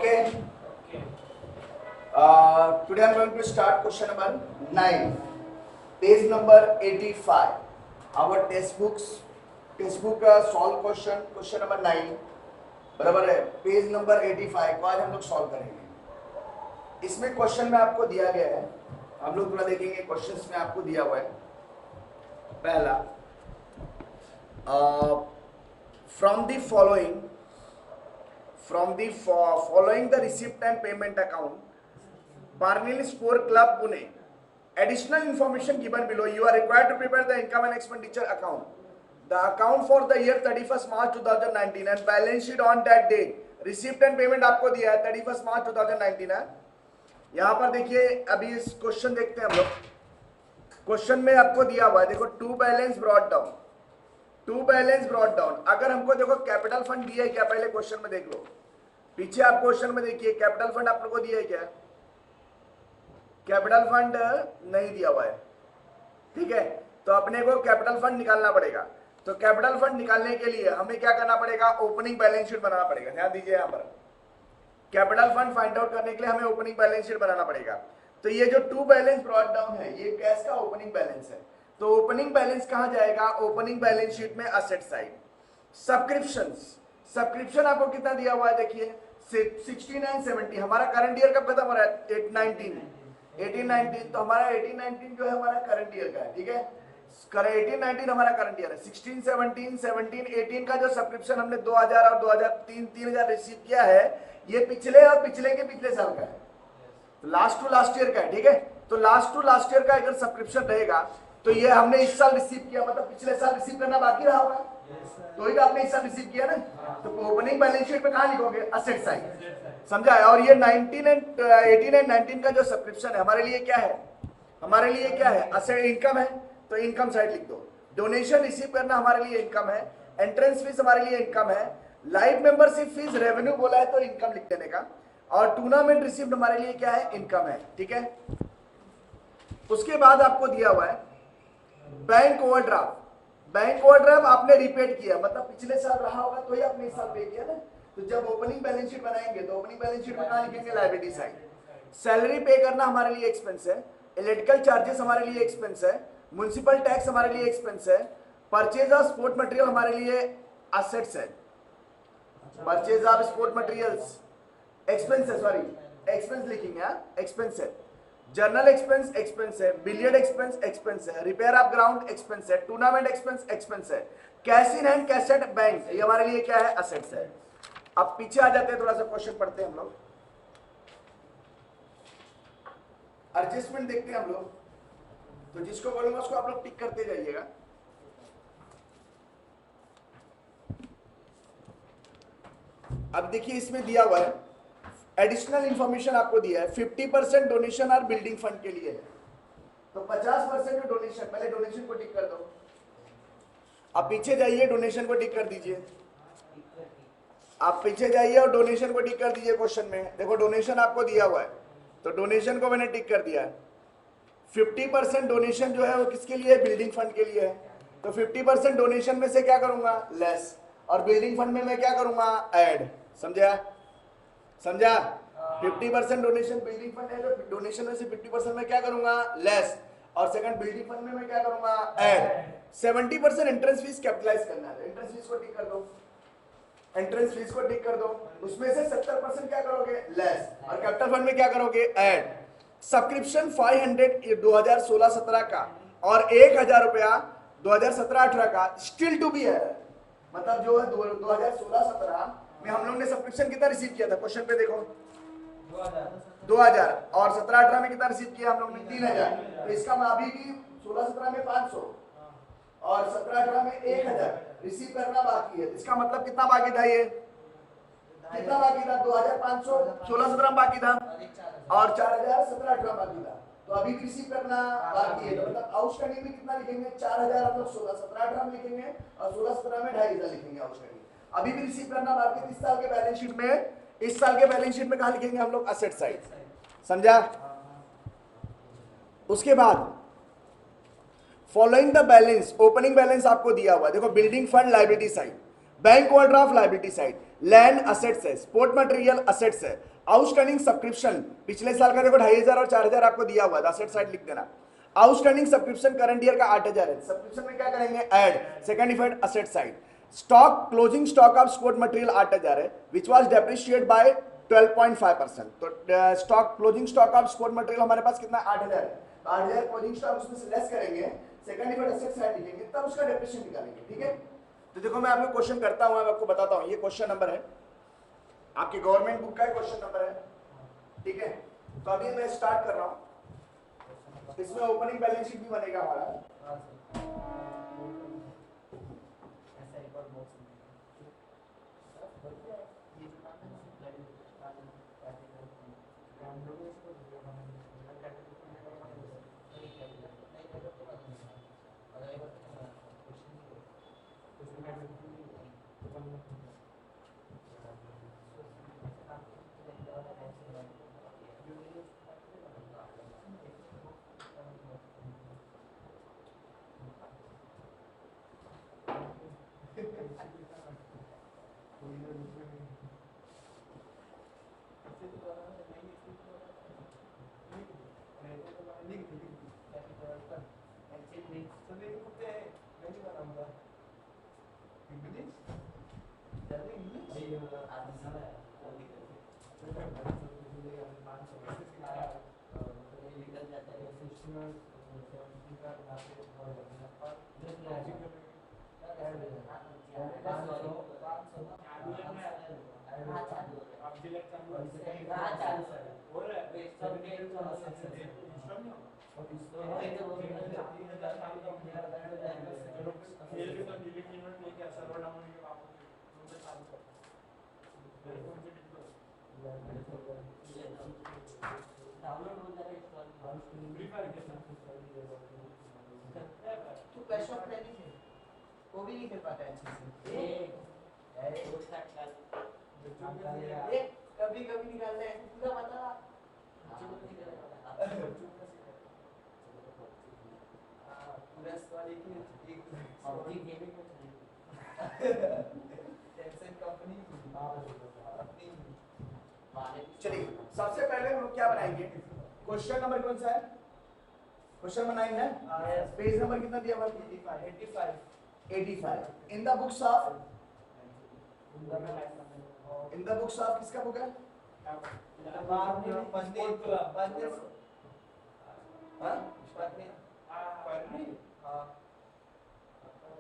Okay. Today I'm going to start question number 9, page number 85. Our textbook solve question number 9 बराबर है page number 85 को आज हम लोग सॉल्व करेंगे। इसमें क्वेश्चन में आपको दिया गया है, हम लोग थोड़ा देखेंगे क्वेश्चंस में आपको दिया हुआ है। पहला, from the following the receipt and payment account Parnell Sport Club Pune. Additional information given below. You are required to prepare the income and expenditure account. The account for the year 31st March 2019 and balance sheet on that date. Receipt and payment आपको दिया है 31st March 2019 है। यहाँ पर देखिए, अभी इस question देखते हैं हम लोग। क्वेश्चन में आपको दिया हुआ है, देखो टू बैलेंस ब्रॉट डाउन। अगर हमको देखो कैपिटल फंड दिया है क्या, पहले क्वेश्चन में देख लो। पीछे आप क्वेश्चन में देखिए कैपिटल फंड आप लोगों को दिया है क्या? कैपिटल फंड नहीं दिया हुआ है, ठीक है। तो अपने को कैपिटल फंड निकालना पड़ेगा। तो कैपिटल फंड निकालने के लिए हमें क्या करना पड़ेगा? ओपनिंग बैलेंस शीट बनाना पड़ेगा। ध्यान दीजिए, यहाँ पर कैपिटल फंड फाइंड आउट करने के लिए हमें ओपनिंग बैलेंस शीट बनाना पड़ेगा। तो ये जो टू बैलेंस ब्रॉट डाउन है, ये कैश का ओपनिंग बैलेंस है। तो ओपनिंग बैलेंस कहां जाएगा? ओपनिंग बैलेंस शीट में असेट साइड। सब्सक्रिप्शन आपको कितना दिया हुआ है? देखिए 69 70। हमारा करंट ईयर कब खत्म हो रहा है? 18-19। तो हमारा 18-19 जो है हमारा करंट ईयर का है, ठीक है। 18-19 हमारा करंट ईयर है। 16-17 17-18 का जो सब्सक्रिप्शन हमने 2000 और 2003 3000 रिसीव किया है, ये पिछले और पिछले के पिछले साल का है, तो लास्ट टू लास्ट ईयर का है, ठीक है। तो लास्ट टू लास्ट ईयर का अगर सब्सक्रिप्शन रहेगा तो ये हमने इस साल रिसीव किया, मतलब पिछले साल रिसीव करना बाकी रहा होगा, तो ही तो आपने इस साल रिसीव किया ना। तो ओपनिंग बैलेंस शीट में कहां लिखोगे? असेट साइड, समझा है। और ये 18 एंड 19 का जो सब्सक्रिप्शन है हमारे लिए क्या है? हमारे लिए क्या है? असेट इनकम है, तो इनकम साइड लिख दो। डोनेशन रिसीव करना हमारे लिए इनकम है। एंट्रेंस फीस हमारे लिए इनकम है। लाइव मेंबरशिप फीस रेवेन्यू बोला है तो इनकम लिख देने का। और टूर्नामेंट रिसीव्ड हमारे लिए क्या है? इनकम है, ठीक है। उसके बाद आपको दिया हुआ है बैंक ओवरड्राफ्ट आपने रिपेड किया, मतलब पिछले साल रहा होगा तो ही आपने इस साल पे किया ना। तो जब ओपनिंग बैलेंस शीट बनाएंगे तो ओपनिंग बैलेंस शीट में कहां लिखेंगे? Liability side. सैलरी पे करना हमारे लिए एक्सपेंस है। इलेक्ट्रिकल चार्जेस हमारे लिए एक्सपेंस है। म्युनिसिपल टैक्स हमारे लिए एक्सपेंस है। परचेज ऑफ स्पोर्ट मटेरियल हमारे लिए असेट्स है। Purchase of sport materials expense है, सॉरी एक्सपेंस लिखेंगे, एक्सपेंस है। जर्नल एक्सपेंस एक्सपेंस है। बिलियर्ड एक्सपेंस है। रिपेयर ऑफ ग्राउंड एक्सपेंस है। टूर्नामेंट एक्सपेंस है। Cash in hand, cash at bank, ये हमारे लिए क्या है? असेट्स है। अब पीछे आ जाते हैं, थोड़ा सा क्वेश्चन पढ़ते हैं हम लोग। एडजस्टमेंट देखते हैं हम लोग। तो जिसको बोलूंगा उसको आप लोग टिक करते जाइएगा। अब देखिए इसमें दिया हुआ है, एडिशनल इंफॉर्मेशन आपको दिया है। 50% डोनेशन और बिल्डिंग फंड के लिए है। तो 50% डोनेशन, पहले डोनेशन को टिक कर दो। आप पीछे जाइए, डोनेशन को टिक कर दीजिए। आप पीछे जाइए और डोनेशन को टिक कर दीजिए। क्वेश्चन में देखो डोनेशन आपको दिया हुआ है, तो डोनेशन को मैंने टिक कर दिया है। 50% डोनेशन जो है वो किसके लिए है? बिल्डिंग फंड के लिए है। तो 50% डोनेशन में से क्या करूंगा? लेस, और बिल्डिंग फंड में मैं क्या करूंगा? ऐड। समझा? 50% डोनेशन बिल्डिंग फंड है, तो डोनेशन में से 50% में क्या करूंगा? लेस, और सेकंड बिल्डिंग फंड में मैं क्या करूंगा? ऐड। 70% एंट्रेंस फीस कैपिटलाइज करना है, एंट्रेंस फीस को टिक कर दो। एंट्रेंस फीस को टिक कर दो। उसमें से 70% क्या करोगे? लेस, और कैपिटल फंड में क्या करोगे? ऐड। सब्सक्रिप्शन 500 2016-17 का और 1000 रुपया 2017-18 का स्टिल टू बी है। मतलब जो है 2016-17 में हम लोग ने सब्सक्रिप्शन कितना रिसीव किया था? क्वेश्चन पे देखो 2000, और 17-18 में कितना रिसीव किया हम लोग ने? 3000। तो इसका अभी भी 16-17 में 500 और 17-18 में 1000 रिसीव करना बाकी है। इसका मतलब कितना बाकी था? ये कितना बाकी था? 2500 16-17 बाकी था, और 4000 17-18 बाकी था। तो अभी भी रिसीव करना बाकी है। तो मतलब आउटस्टैंडिंग में कितना लिखेंगे? 4000 हम लोग 16-17-18 में लिखेंगे, और 16-17 में 2500 लिखेंगे आउटस्टैंडिंग। अभी भी रिसीव करना बाकी है। इस साल के बैलेंस शीट में, इस साल के बैलेंस शीट में कहां लिखेंगे हम लोग? Asset side. समझा? उसके बाद following the balance, opening balance आपको दिया हुआ है। देखो building fund liability side, bank overdraft liability side, land assets है, स्पोर्ट मटेरियल असेट्स है, आउटस्टैंडिंग सब्सक्रिप्शन पिछले साल का देखो 2500 और 4000 आपको दिया हुआ है, असेट साइड लिख देना। आउटस्टैंडिंग सब्सक्रिप्शन करंट ईयर का 8000 है, सब्सक्रिप्शन में क्या करेंगे add, second effect asset side. Stock closing stock of sport material 8000 है विच वाज डेप्रिशिएट बाय 12.5%। तो stock closing stock of sport material हमारे पास कितना 8000 है, 8000 क्लोजिंग स्टॉक उसमें से लेस करेंगे, सेकंड इफेक्ट असेट साइड लिखेंगे, तब उसका डेप्रिसिएशन निकालेंगे। ठीक है, तो देखो मैं आपको क्वेश्चन करता हूं, मैं आपको बताता हूं, ये क्वेश्चन नंबर है आपकी गवर्नमेंट बुक का क्वेश्चन नंबर है। ठीक है, तो अभी मैं स्टार्ट कर रहा हूं, इसमें ओपनिंग बैलेंस शीट भी बनेगा हमारा। तो कैश ऑफ प्लानिंग है वो भी नहीं कर पाता है अच्छे से। कभी कभी निकालना है पूरा बता पूरा सवाल एक टेंशन कंपनी अपनी। चलिए सबसे पहले हम लोग क्या बनाएंगे, क्वेश्चन नंबर कौन सा है, क्वेश्चन नंबर 9 है, पेज नंबर कितना दिया हुआ है 85 in the books of, in the books of किसका बुक है,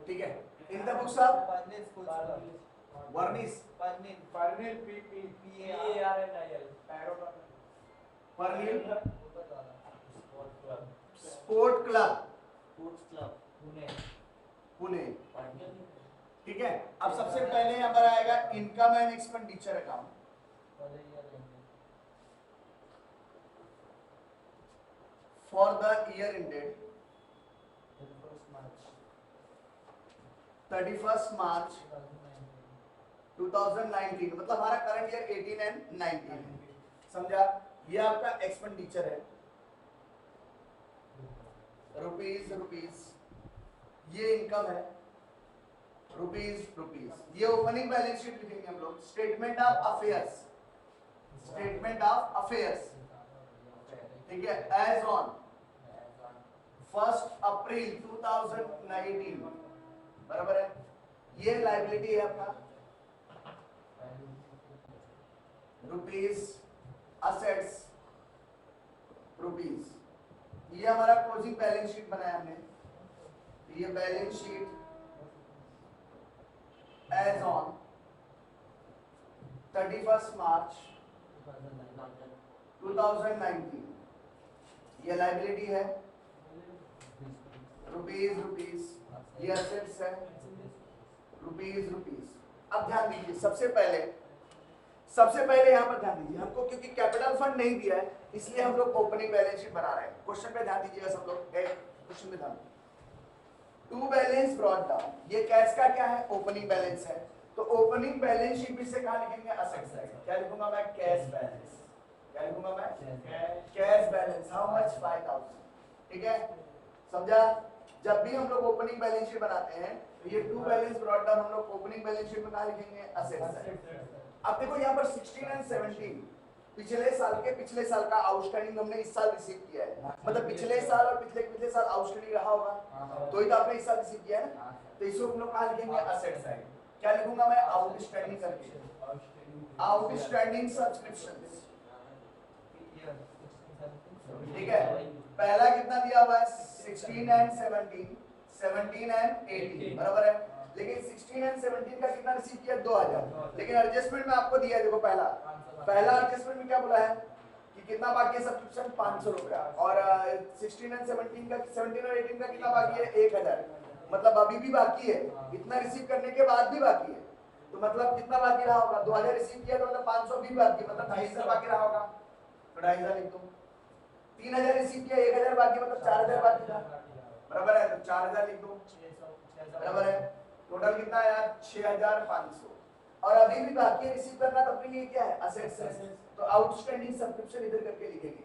ठीक है, in the books of Varnis Parnil sport club Pune. ठीक है, अब सबसे पहले यहाँ पर आएगा income and expenditure account, for the year ended 31st March 2019, मतलब हमारा करंट ईयर 18 एंड 19 है, समझा। ये आपका एक्सपेंडिचर है रुपीज, ये इनकम है रुपीज, ये ओपनिंग बैलेंस शीट लिखेंगे हम लोग, स्टेटमेंट ऑफ अफेयर्स, ठीक है, एज ऑन 1 अप्रैल 2019, बराबर है। ये लायबिलिटी है आपका रुपीज, असेट्स रुपीज, ये हमारा क्लोजिंग बैलेंस शीट बनाया हमने, ये balance sheet as on 31st March 2019, ये लायबिलिटी है रुपीज, ये असेट्स है रुपीज। अब ध्यान दीजिए, सबसे पहले यहाँ पर ध्यान दीजिए, हमको क्योंकि कैपिटल फंड नहीं दिया है इसलिए हम लोग ओपनिंग बैलेंस शीट बना रहे हैं। क्वेश्चन पे ध्यान दीजिएगा सब लोग, क्वेश्चन में ध्यान, टू बैलेंस ब्रॉट डाउन, ये कैश का क्या है, ओपनिंग बैलेंस है, तो ओपनिंग बैलेंस शीट भी से कहाँ लिखेंगे, असेट साइड। क्या लिखूंगा मैं, कैश बैलेंस, क्या लिखूंगा मैं, कैश बैलेंस, हाउ मच 5000, ठीक है, समझा। जब भी हम लोग ओपनिंग बैलेंस शीट बनाते हैं तो ये टू बैलेंस ब्रॉट डाउन हम लोग ओपनिंग बैलेंस शीट में कहाँ लिखेंगे, असेट साइड। अब देखो यहाँ पर 16 एंड 17 पिछले साल का आउटस्टैंडिंग हमने इस साल रिसीव किया है, मतलब पिछले साल और पिछले साल आउटस्टैंडिंग रहा होगा, तो ही तो आपने इस साल रिसीव किया है ना, तो इसको हम लोग कहाँ लिखेंगे, असेट साइड। क्या लिखूंगा मैं, आउटस्टैंडिंग करके, आउटस्टैंडिंग सब्सक्रिप्शंस, ठीक है। पहला कितना दिया हुआ है, 16 एंड 17, 17 एंड 18, बराबर है। लेकिन 16 एंड 17 का कितना रिसीव किया, 2000, लेकिन एडजस्टमेंट में आपको दिया है, देखो पहला एडजस्टमेंट में क्या बोला है कि कितना बाकी है सब्सक्रिप्शन, 500 रुपया, और 16 एंड 17 का, 17 और 18 का कितना बाकी है, 1000, मतलब अभी भी बाकी है, इतना रिसीव करने के बाद भी बाकी है, तो मतलब कितना बाकी रहा होगा, 2000 रिसीव किया तो मतलब 500 भी बाकी, मतलब 2500 बाकी रहा होगा, तो 2500 लिख दो। 3000 रिसीव किया, 1000 बाकी, मतलब 4000 बाकी था, बराबर है, तो 4000 लिख दो, बराबर है। टोटल कितना आया, 6500, और अभी भी बाकी है रिसीव करना, तो अपने लिए क्या है, असेट्स है, तो आउटस्टैंडिंग सब्सक्रिप्शन इधर करके लिखेंगे,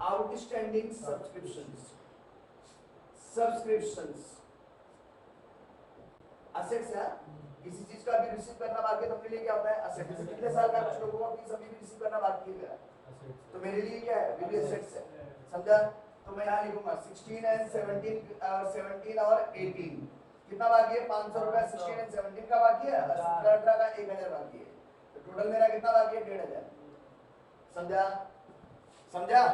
आउटस्टैंडिंग सब्सक्रिप्शंस, सब्सक्रिप्शंस असेट्स है, किसी चीज का भी रिसीव करना बाकी है तो अपने लिए क्या होता है, असेट। जैसे पिछले साल का कुछ लोगों को फीस अभी भी रिसीव करना बाकी है मेरा, तो मेरे लिए क्या है, अभी भी असेट्स है, समझा। तो मैं यहाँ लिखूंगा 16 एंड 17 और 18 कितना बाकी है, 500 रुपया, 16 एंड 17 का बाकी है, 17 का 1000 बाकी है, तो टोटल मेरा कितना बाकी है, 1500, समझा। समझा,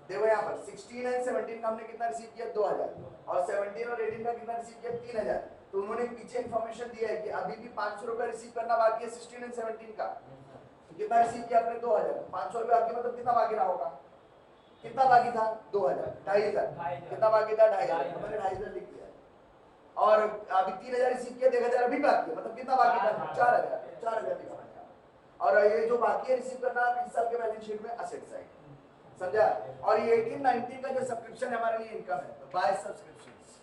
देखो यहाँ पर 16 एंड 17 का हमने कितना रिसीव किया, 2000, और 17 और 18 का कितना रिसीव किया, 3000, तो उन्होंने पीछे इंफॉर्मेशन दिया है कि अभी भी 500 रुपया रिसीव करना बाकी है 16 एंड 17 का, तो कितना रिसीव किया आपने, 2000, 500 रुपया बाकी, मतलब कितना बाकी रहा होगा, कितना बाकी था, 2000, 2500, कितना बाकी था, 2500, तो मैंने 2500 लिख दिया, और अभी 3000 रिसीव किया, 1000 अभी बाकी है, मतलब कितना बाकी था, 4000 लिखा मैंने, और ये जो बाकी है रिसीव करना इस साल के बैलेंस शीट में असेट साइड, समझा। और ये 18-19 का जो सब्सक्रिप्शन है हमारे लिए इनकम है, तो बाय सब्सक्रिप्शंस,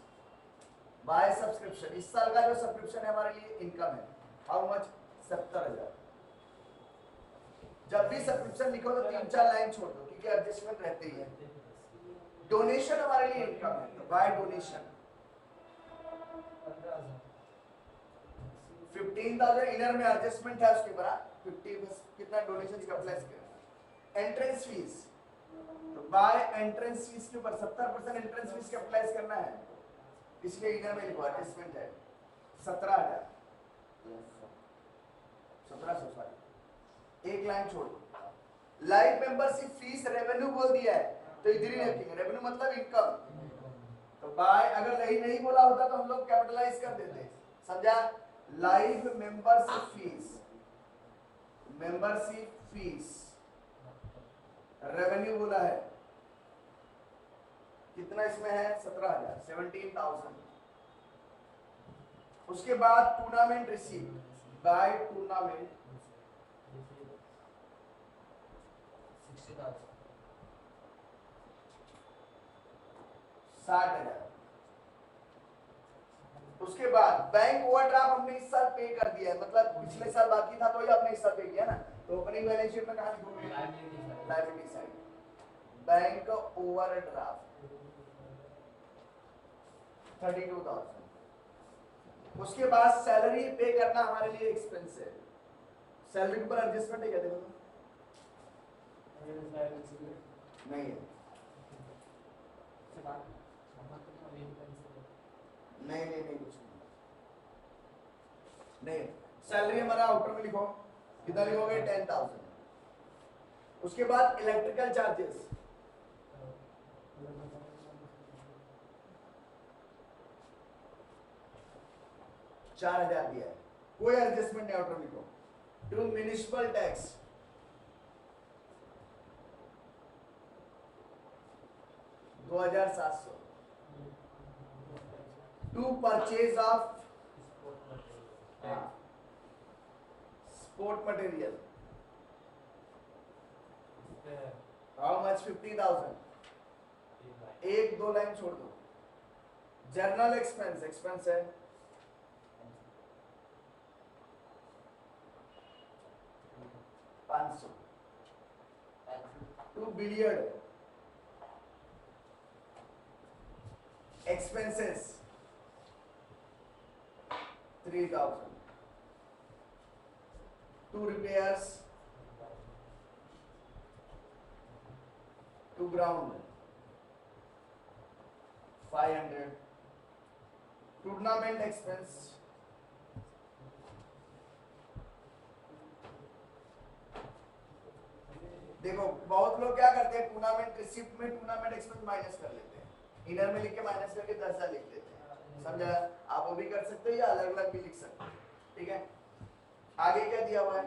बाय सब्सक्रिप्शन, इस साल का जो सब्सक्रिप्शन है हमारे लिए इनकम है, हाउ मच, 70000। जब भी सब्सक्रिप्शन लिखो तो 3-4 लाइन छोड़ दो, क्योंकि एडजस्टमेंट रहते ही है। डोनेशन हमारे लिए इनकम है, तो बाय डोनेशन 15,000 इनर में एडजस्टमेंट है उसके ऊपर, 50 बस कितना डोनेशन का प्लस किया। एंट्रेंस फीस, तो बाय एंट्रेंस फीस के ऊपर 70% एंट्रेंस फीस का प्लस करना है, इसलिए इनर में लिखो एडजस्टमेंट है 17,000, 1700 सॉरी, एक लाइन छोड़ दो। लाइफ मेंबरशिप फीस रेवेन्यू बोल दिया है, तो इधर ही रखेंगे, रेवेन्यू मतलब इनकम, तो बाय, अगर नहीं बोला होता तो हम लोग कैपिटलाइज कर देते, समझा। लाइफ मेंबरशिप फीस रेवेन्यू बोला है, कितना इसमें है, 17,000, 17,000। उसके बाद टूर्नामेंट रिसीव, बाय टूर्नामेंट 60,000। उसके बाद बैंक ओवरड्राफ्ट हमने इस साल पे कर दिया है, मतलब पिछले साल बाकी था तो ही आपने इस साल पे किया ना, तो ओपनिंग बैलेंस शीट में कहां लिखोगे, लायबिलिटी साइड, बैंक ओवरड्राफ्ट 32,000। उसके बाद सैलरी पे करना हमारे लिए एक्सपेंस है, सैलरी के ऊपर एडजस्टमेंट है क्या, देखो नहीं है, नहीं कुछ नहीं, सैलरी हमारा आउटर में लिखो, कितना लिखोगे, 10,000। उसके बाद इलेक्ट्रिकल चार्जेस 4,000 दिया है, कोई एडजस्टमेंट नहीं, आउटर में लिखो। To municipal tax 2,700। To purchase of sport material, how much, 50,000। एक दो लाइन छोड़ दो। जर्नल एक्सपेंस है 500। To billiard expenses 3,000. Two repairs, two ground, 500. Tournament expense, देखो बहुत लोग क्या करते हैं, टूर्नामेंट रिसिप्ट में टूर्नामेंट एक्सपेंस माइनस कर लेते हैं, इनर में लिख के माइनस करके 10,000 लिख देते हैं, समझा? आप वो भी कर सकते हो या अलग अलग भी लिख सकते हो, ठीक है? आगे क्या दिया हुआ है?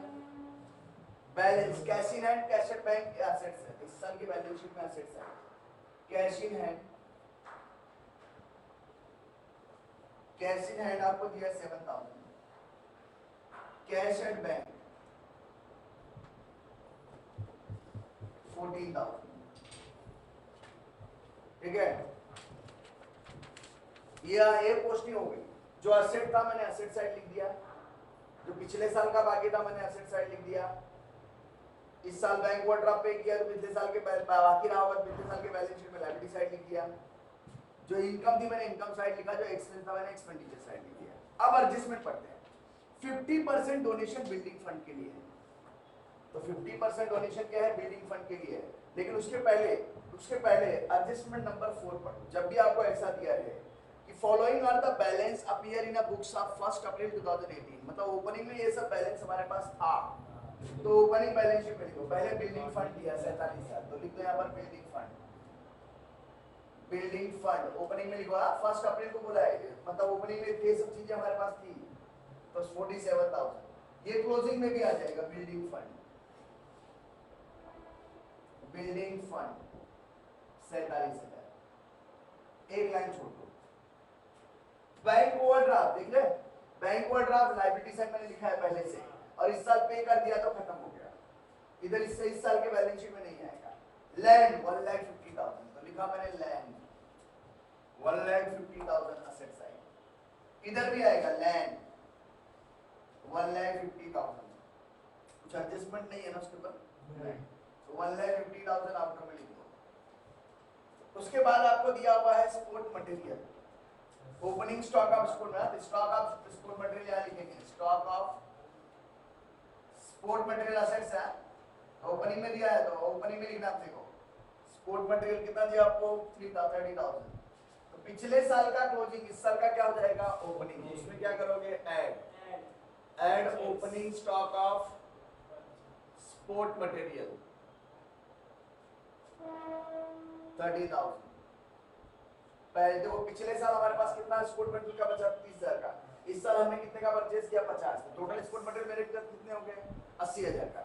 Balance, cash in hand, cash at bank assets है, इस साल की बैलेंस शीट में एसेट्स है, cash in hand, cash in hand आपको दिया 7,000, कैश एट बैंक 14,000, ठीक है? ये पोस्टिंग हो गई, जो एसेट था मैंने एसेट साइड लिख दिया, जो पिछले साल का बाकी था मैंने एसेट साइड लिख दिया, इस साल बैंक ओवरड्राफ्ट पे किया तो पिछले साल के बाकी रहा होगा पिछले साल के बैलेंस शीट में लायबिलिटी साइड लिख दिया, जो इनकम थी मैंने इनकम साइड लिखा, जो एक्सपेंस था मैंने एक्सपेंडिचर साइड लिख दिया। अब एडजस्टमेंट पढ़ते हैं। 50% डोनेशन बिल्डिंग फंड के लिए है, तो 50% डोनेशन क्या है? बिल्डिंग फंड के लिए है, लेकिन उसके पहले एडजस्टमेंट नंबर 4 पढ़ो। जब भी आपको ऐसा दिया है कि following are the balance appear in a books of 1 April 2018, मतलब ओपनिंग में ये सब बैलेंस हमारे पास था, तो ओपनिंग बैलेंस शीट में लिखो, पहले बिल्डिंग फंड दिया 47,000, तो लिख दो यहाँ पर building fund, building fund opening में लिखो, 1 अप्रैल को बोला है, मतलब ओपनिंग में ये सब चीजें हमारे पास थी, तो 47,000, ये क्लोजिंग में भी आ जाएगा बिल्डिंग फंड, बिल्डिंग फंड 47,000, एक लाइन छोड़ दो। बैंक ओवरड्राफ्ट देख रहे, बैंक ओवरड्राफ्ट लायबिलिटी साइड मैंने लिखा है पहले से, और इस साल पे कर दिया तो खत्म हो गया, इधर इससे इस साल के बैलेंस शीट में नहीं आएगा। लैंड 1,50,000, तो लिखा मैंने लैंड 1,50,000 असेट साइड, इधर भी आएगा लैंड 1,50,000, कुछ एडजस्टमेंट नहीं है ना उसके ऊपर, तो 1,50,000 आउटकम में लिख दो। उसके बाद आपको दिया हुआ है sport material, opening stock of sport material यहाँ लिखेंगे, stock of sport material assets है, ओपनिंग में दिया है तो ओपनिंग में लिखना, आप देखो स्पोर्ट मटेरियल कितना दिया आपको? 30,000, तो पिछले साल का क्लोजिंग इस साल का क्या हो जाएगा? ओपनिंग, उसमें क्या करोगे? Add opening stock of sport material 30,000। पहले देखो पिछले साल हमारे पास कितना स्पोर्ट मटेरियल का बचा? 30,000 का, इस साल हमने कितने का परचेज किया? 50, टोटल स्पोर्ट मटेरियल मेरे कितने हो गए? 80,000 का,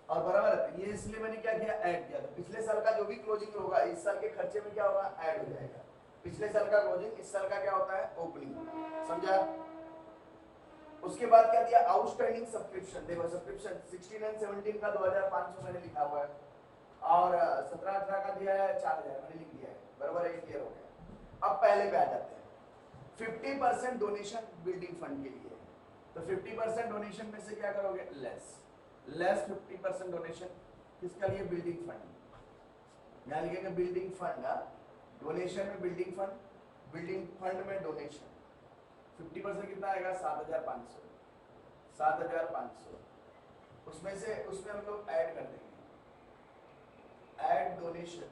और बराबर है, ये इसलिए मैंने क्या किया? ऐड किया, तो पिछले साल का जो भी क्लोजिंग होगा इस साल के खर्चे में क्या होगा? ऐड हो जाएगा, पिछले साल का क्लोजिंग इस साल का क्या होता है? ओपनिंग, समझा? उसके बाद क्या दिया? आउटस्टैंडिंग सब्सक्रिप्शन, देखो सब्सक्रिप्शन 16 और 17 का 2,500 मैंने लिखा हुआ है, और 17-18 का दिया है 4,000 मैंने लिख दिया है, बराबर है, क्लियर हो गया। अब पहले पे आ जाते हैं, 50% डोनेशन बिल्डिंग फंड के लिए, तो 50% डोनेशन में से क्या करोगे? लेस 50% डोनेशन किसका लिए? बिल्डिंग फंड, यहाँ लिखेंगे बिल्डिंग फंड, डोनेशन में बिल्डिंग फंड में डोनेशन 50% कितना आएगा? 7,500, उसमें हम लोग ऐड कर देंगे, ऐड डोनेशन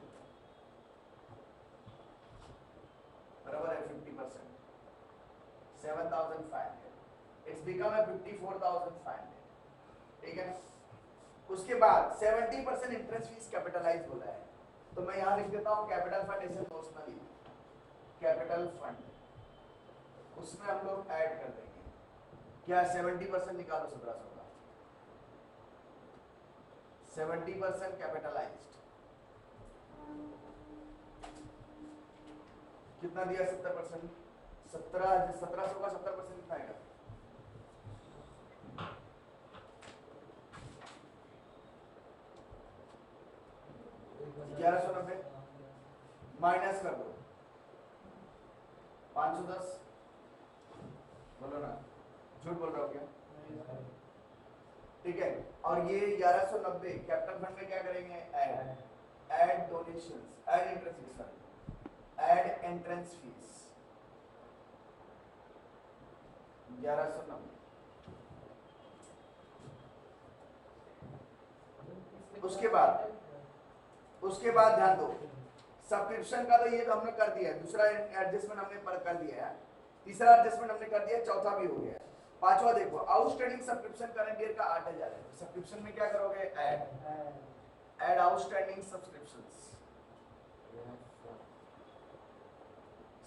बराबर है 50%, 7,500, इट्स बिकम है 54,500, ठीक है? उसके बाद 70% इंटरेस्ट फीस कैपिटलाइज बोला है, तो मैं यहाँ लिख देता हूँ कैपिटल फंड ऐसे नोशनली, कैपिटल फंड, उसमें हम लोग ऐड कर देंगे क्या? 70% निकालो 1,700 का, 70% कैपिटलाइज्ड कितना दिया? 70%, 1700 का 70% कितना आएगा? 1,190 माइनस कर दो 510, बोलो ना, झूठ बोल रहा हूँ क्या? ठीक है, और ये 1,190 कैपिटल फंड में क्या करेंगे? Add donations, add interest fees, 1190। उसके बाद ध्यान दो, सब्सक्रिप्शन का तो ये तो हमने कर दिया है, दूसरा एडजस्टमेंट हमने कर दिया है, तीसरा एडजस्टमेंट हमने कर दिया, चौथा भी हो गया है। पांचवा देखो, आउटस्टैंडिंग सब्सक्रिप्शन करंट ईयर का 8000 है। सब्सक्रिप्शन में क्या करोगे? Add outstanding subscriptions.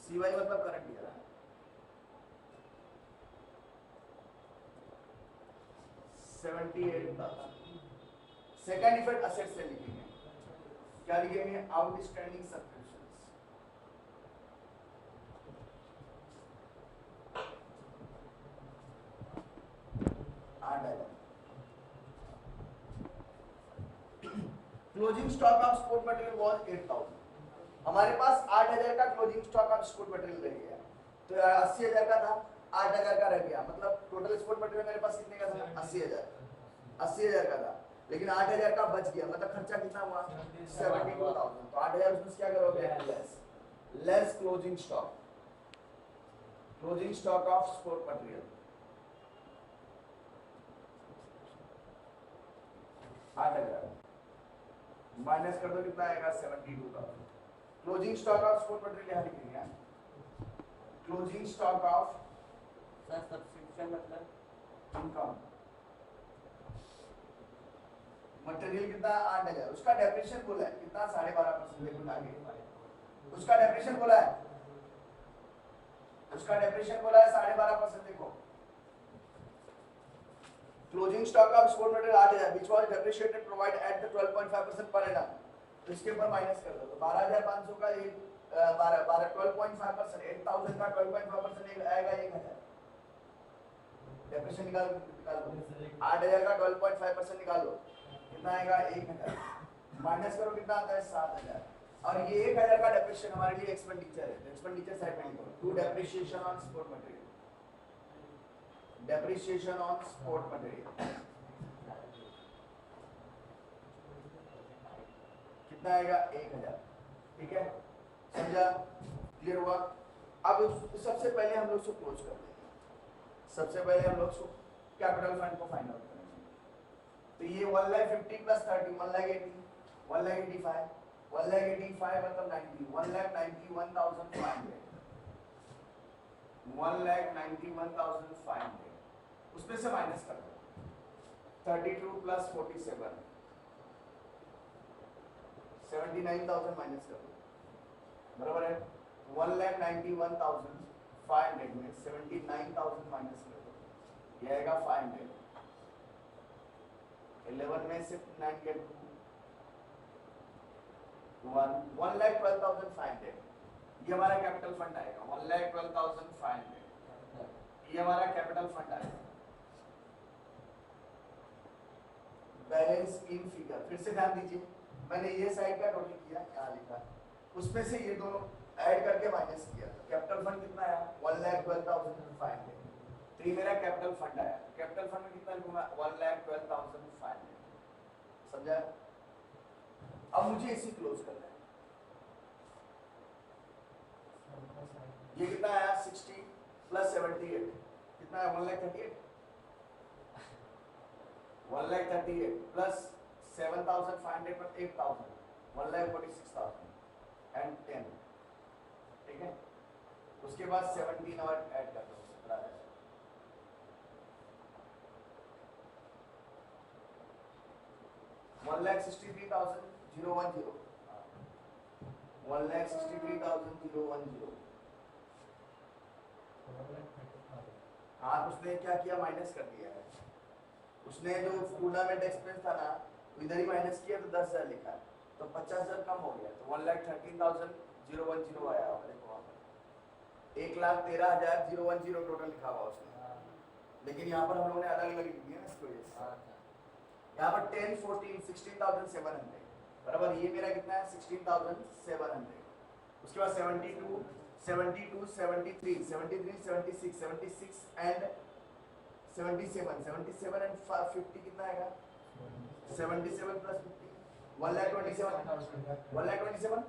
सीवाई मतलब करंट ईयर है। 78,000। सेकंड इफेक्ट असेट से लिखेंगे, क्या लिखेंगे? Outstanding subscriptions. Closing stock of sport material was 8000। हमारे पास 8000 का closing stock of sport material रह गया, तो 80,000 का था, 8000 का रह गया, मतलब टोटल स्पोर्ट मटेरियल मेरे पास कितने का था? 80,000। 80,000 का था, लेकिन 8000 का बच गया, मतलब खर्चा कितना हुआ? 72,000। तो 8000 उसमें क्या करोगे? Less closing stock, closing stock of sport material 8000 minus कर दो, कितना आएगा? 72,000। Closing stock of sport material यहाँ लिखेंगे, क्लोजिंग स्टॉक ऑफ सब्सक्रिप्शन मतलब इनकम मटेरियल कितना? 8000। उसका डेप्रिसिएशन बोला है कितना? 12.5% देखो आगे, उसका डेप्रिसिएशन बोला है, उसका डेप्रिसिएशन बोला है 12.5%। देखो, closing stock of sport material 8000 which was depreciated provide at the 12.5% per annum, तो इसके ऊपर माइनस कर दो, तो 12,500 का ये 12.5%, 8000 का 12.5% आएगा 1000। डेप्रिसिएशन निकाल दो, 8000 का 12.5% निकाल लो, कितना आएगा? 1000। माइनस करो, कितना आता है? 7000। और ये 1000 का डेप्रिसिएशन हमारे लिए एक्सपेंडिचर है, एक्सपेंडिचर साइड में लिखो, to depreciation on sport material, depreciation on sport material कितना आएगा? 1000। ठीक है, समझा? क्लियर हुआ? अब सबसे पहले हम लोग इसको क्लोज कर देंगे। सबसे पहले हम लोग कैपिटल फंड को फाइंड आउट करेंगे। तो ये 1,50,000 प्लस 30 1,80,000, 1,85,000, 1,85,000 मतलब 90, 1,91,500, 1,91,500, उसमें से माइनस कर दो 32 प्लस 47, 79,000 माइनस कर दो, बराबर है? 1,91,500 में 79,000 माइनस कर दो, ये आएगा 500। 11 में से 9 गेट 1,12,500, ये हमारा कैपिटल फंड आएगा। 1,12,500 ये हमारा कैपिटल फंड आएगा। बैलेंस इन फिगर, फिर से ध्यान दीजिए, मैंने ये साइड का टोटल किया, यहाँ लिखा, उसमें से ये दोनों ऐड करके माइनस किया, तो कैपिटल फंड कितना आया? 1,12,500। तो ये मेरा कैपिटल फंड आया। कैपिटल फंड में कितना लिखूंगा? 1,12,500। समझा? अब मुझे इसी क्लोज करना है। ये कितना आया? 60 प्लस 78 कितना है? 1,38,000। 1,38,000 प्लस 7,500 पर 8,000, 1,46,000 एंड 10। ठीक है, उसके बाद 17 और ऐड कर दो, 17,000। 1,63,010, 1,63,010। हाँ, उसने क्या किया? माइनस कर दिया है। उसने जो टूर्नामेंट एक्सपेंस था ना, इधर ही माइनस किया तो 10,000 लिखा, तो 50,000 कम हो गया, तो 1,13,010 आया। देखो वहाँ पर 1,13,010 टोटल लिखा हुआ उसने, लेकिन यहाँ पर हम लोगों ने अलग अलग लिख दिया ना इसकी वजह से। यहाँ पर 10, 14, 16,700, बराबर। ये मेरा कितना है? 16,700। उसके बाद 72, 73, 73, 76, 76 एंड 77 एंड 50 कितना आएगा? 77 प्लस 50, 1,27,000, 1,27,000,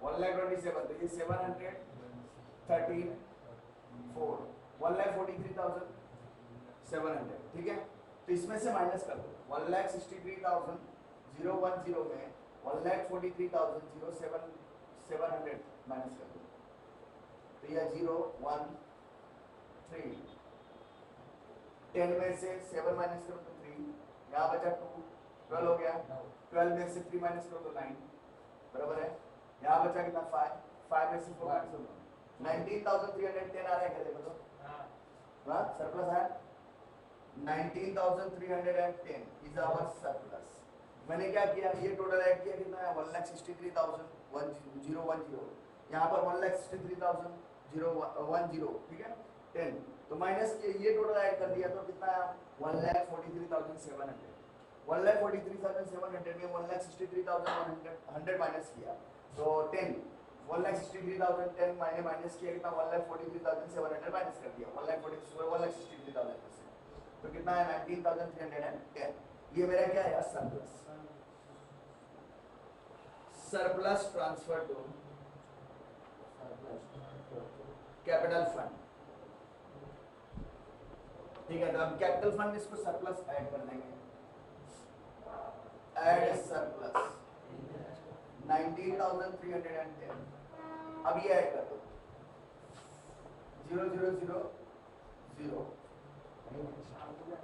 1,27,000। तो ये 713, 4 1,43,700, ठीक है। तो इसमें से माइनस कर दो 1,63,010 में 1,43,007 माइनस कर दो, तो यह 0 1 3, 10 में से 7 माइनस करो तो 3, यहाँ बचा 2, 12 हो गया, 12 में से 3 माइनस करो तो 9, बराबर है। यहाँ बचा कितना 5, 5 में से 4 माइनस करो 19,310 आ रहा है क्या, देखो तो हाँ सरप्लस है 19,310 इज आवर सरप्लस। मैंने क्या किया, ये टोटल ऐड किया कितना है 1,63,010, यहाँ पर 1,63,010, ठीक है 10, तो माइनस ये टोटल ऐड कर दिया तो कितना है 1,43,700, 1,43,700 में 1,63,100 माइनस किया तो 10, 1,63,010 मैंने माइनस किया कितना 1,43,700 माइनस कर दिया 1,63,000 से, तो कितना है 19,310। ये मेरा क्या है surplus, surplus transfer to capital fund, ठीक है। तो अब कैपिटल फंड इसको सरप्लस ऐड कर देंगे, ऐड सरप्लस 19,310, अब ये ऐड कर दो 0 0 0 0,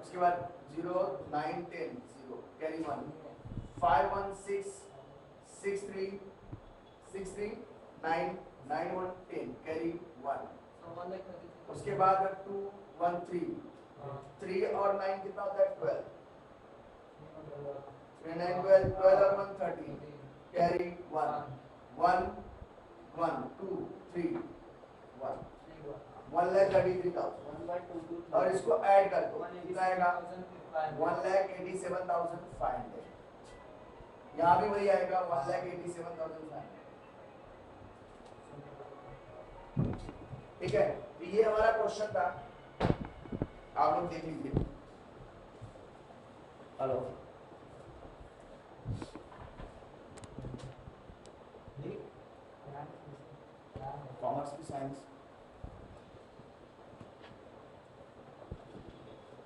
उसके बाद 0 9 10 0 कैरी 1, 5 1 6 6 3 6 3 9 9 1 10 कैरी 1, उसके बाद 2 1 3 3 और 9 कितना होता है 12, 3 9 12 12 और 1 13 कैरी 1 1 1 2 3 1 1,33,000 और इसको ऐड कर दो कितना आएगा 1,87,500, यहाँ भी वही आएगा 1,87,500, ठीक है। तो ये हमारा क्वेश्चन था, आप लोग देख लीजिए। हेलो कॉमर्स की साइंस